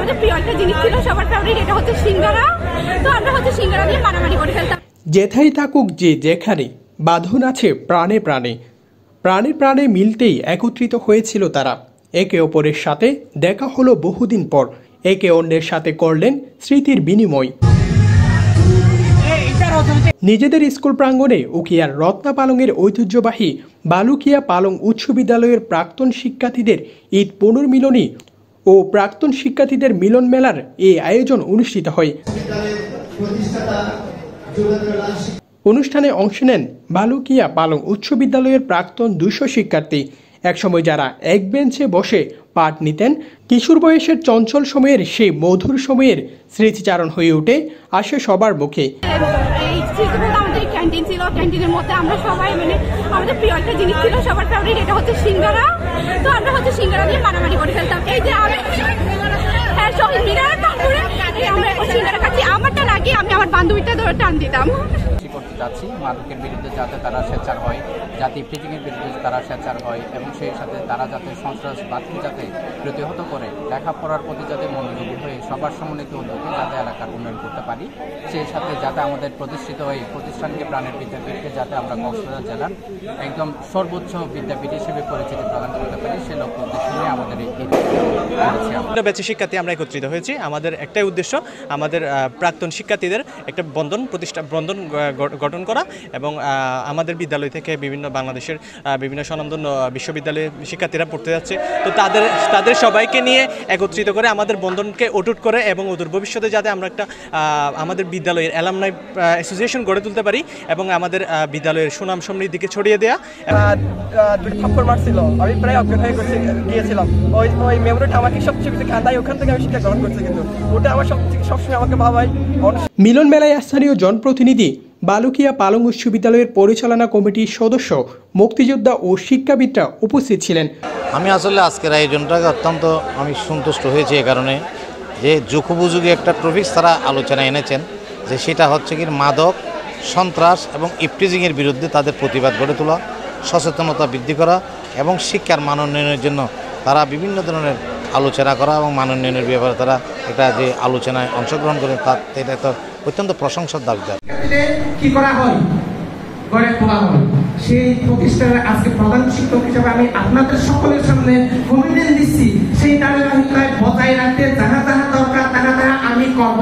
আমাদের প্রিয় একটা জিনিস ছিল, সবার ফেভারিট, এটা হচ্ছে সিঙ্গারা। তো আমরা হচ্ছে সিঙ্গারা নিয়ে মারামারি করে ফেলতাম। যেথাই থাকুক যে যেখানে, বাঁধন আছে প্রাণে প্রাণে। প্রাণে প্রাণে মিলতেই একত্রিত হয়েছিল তারা। একে অপরের সাথে দেখা হলো বহুদিন পর, একে অন্যের সাথে করলেন স্মৃতির বিনিময়। নিজেদের স্কুল প্রাঙ্গণে উখিয়ার রত্না পালংয়ের ঐতিহ্যবাহী বালুকিয়া পালং উচ্চ বিদ্যালয়ের প্রাক্তন শিক্ষার্থীদের ঈদ পুনর্মিলনী ও প্রাক্তন শিক্ষার্থীদের মিলন মেলার এই আয়োজন অনুষ্ঠিত হয়। অনুষ্ঠানে অংশ নেন বালুকিয়া পালং উচ্চ বিদ্যালয়ের প্রাক্তন 200 শিক্ষার্থী। একসময় যারা এক বেঞ্চে বসে পাঠ নিতেন, কিশোর বয়সের চঞ্চল সময়ের সেই মধুর সময়ের স্মৃতিচারণ হয়ে ওঠে আসে সবার মুখে। আমাদের ক্যান্টিন ছিল, ক্যান্টিনের মধ্যে আমরা সবাই আমাদের প্রিয় একটা জিনিস ছিল, সবার ফেভারিট, এটা হচ্ছে সিঙ্গারা। তো আমরা হচ্ছে সিঙ্গারা নিয়ে মারামারি করে ফেলতাম। এই যে শহীদ মিনার আমরা সিঙ্গারা খাচ্ছি, আমারটা নাকি আমি আমার বান্ধবীটা ধরে টান দিতাম। করতে যাচ্ছি মাদকের বিরুদ্ধে যাতে তারা সোচ্চার হয়, যাতে ইফটিজিংয়ের বিরুদ্ধে তারা সোচ্চার হয় এবং সেই সাথে তারা যাতে সন্ত্রাসবাদকে যাতে প্রতিহত করে, লেখাপড়ার প্রতি যাতে মনোযোগী হয়ে সবার সম্মিলিত উদ্যোগে যাতে এলাকার উন্নয়ন করতে পারি, সেই সাথে যাতে আমাদের প্রতিষ্ঠিত হয়ে প্রতিষ্ঠানকে প্রাণের বিদ্যাপীঠকে যাতে আমরা কক্সবাজার জেলার একদম সর্বোচ্চ বিদ্যাপীঠ হিসেবে পরিচিতি প্রদান করতে পারি, সে লক্ষ্য উদ্দেশ্য নিয়ে আমাদের এই ব্যাচের শিক্ষার্থী আমরা একত্রিত হয়েছি। আমাদের একটাই উদ্দেশ্য, আমাদের প্রাক্তন শিক্ষার্থীদের একটা বন্ধন গঠন করা এবং আমাদের বিদ্যালয় থেকে বিভিন্ন বাংলাদেশের বিভিন্ন স্বনামধন্য বিশ্ববিদ্যালয়ের শিক্ষার্থীরা পড়তে যাচ্ছে, তো তাদের সবাইকে নিয়ে একত্রিত করে আমাদের বন্ধনকে অটুট করে এবং অদূর ভবিষ্যতে যাতে আমরা একটা আমাদের বিদ্যালয়ের অ্যালামনাই অ্যাসোসিয়েশন গড়ে তুলতে পারি এবং আমাদের বিদ্যালয়ের সুনাম সমৃদ্ধিকে ছড়িয়ে দেওয়া। দুটো থাপ্পড় মারছিল, আমি প্রায় অজ্ঞান হয়ে গিয়েছিলাম। ওই মেমোরিটা আমাকে সবচেয়ে বেশি কাঁদায়, ওখান থেকে আমি শিক্ষা গ্রহণ করছি, কিন্তু ওটা আমার সবসময় আমাকে ভাবাই। মিলন মেলায় স্থানীয় জনপ্রতিনিধি, বালুকিয়া পালং উচ্চ বিদ্যালয়ের পরিচালনা কমিটির সদস্য, মুক্তিযোদ্ধা ও শিক্ষাবিদরা উপস্থিত ছিলেন। আমি আসলে আজকের আয়োজনটাকে অত্যন্ত আমি সন্তুষ্ট হয়েছি এ কারণে যে যুগোপযোগী একটা টপিকস তারা আলোচনায় এনেছেন, যে সেটা হচ্ছে কি মাদক, সন্ত্রাস এবং ইফটিজিংয়ের বিরুদ্ধে তাদের প্রতিবাদ গড়ে তোলা, সচেতনতা বৃদ্ধি করা এবং শিক্ষার মান উন্নয়নের জন্য তারা বিভিন্ন ধরনের আলোচনা করা এবং মান উন্নয়নের ব্যাপারে তারা একটা যে আলোচনায় অংশগ্রহণ করেন, এটা তো অত্যন্ত প্রশংসার দাবিদার। কি করা হয়, গড়ে তোলা হয়, সেই প্রতিষ্ঠানের আজকে প্রধান শিক্ষক হিসেবে আমি আপনাদের সকলের সামনে কমিটমেন্ট দিচ্ছি, সেই ধারাবাহিকতায় বজায় রাখতে যাহা যাহা দরকার তাহা আমি করব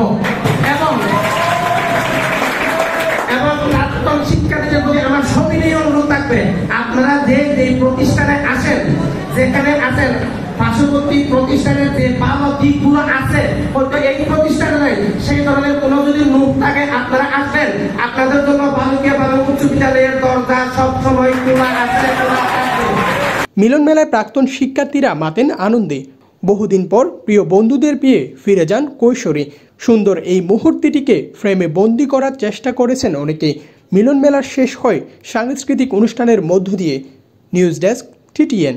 এবং প্রাক্তন শিক্ষার্থীদের প্রতি আমার সবিনয় অনুরোধ থাকবে, আপনারা যে প্রতিষ্ঠানে আসেন, যেখানে আসেন, পার্শ্ববর্তী প্রতিষ্ঠানের যে ভালো দিকগুলো আছে হয়তো এই প্রতিষ্ঠানে নেই, সেই ধরনের কোনো যদি মুখ থাকে আপনারা আসবেন, আপনাদের জন্য বালুকিয়া পালং উচ্চ বিদ্যালয়ের দরজা সবসময় খোলা আছে। মিলন মেলায় প্রাক্তন শিক্ষার্থীরা মাতেন আনন্দে। বহুদিন পর প্রিয় বন্ধুদের পেয়ে ফিরে যান কৈশোরে। সুন্দর এই মুহূর্তটিকে ফ্রেমে বন্দি করার চেষ্টা করেছেন অনেকে। মিলন মেলার শেষ হয় সাংস্কৃতিক অনুষ্ঠানের মধ্য দিয়ে। News desk, TTN।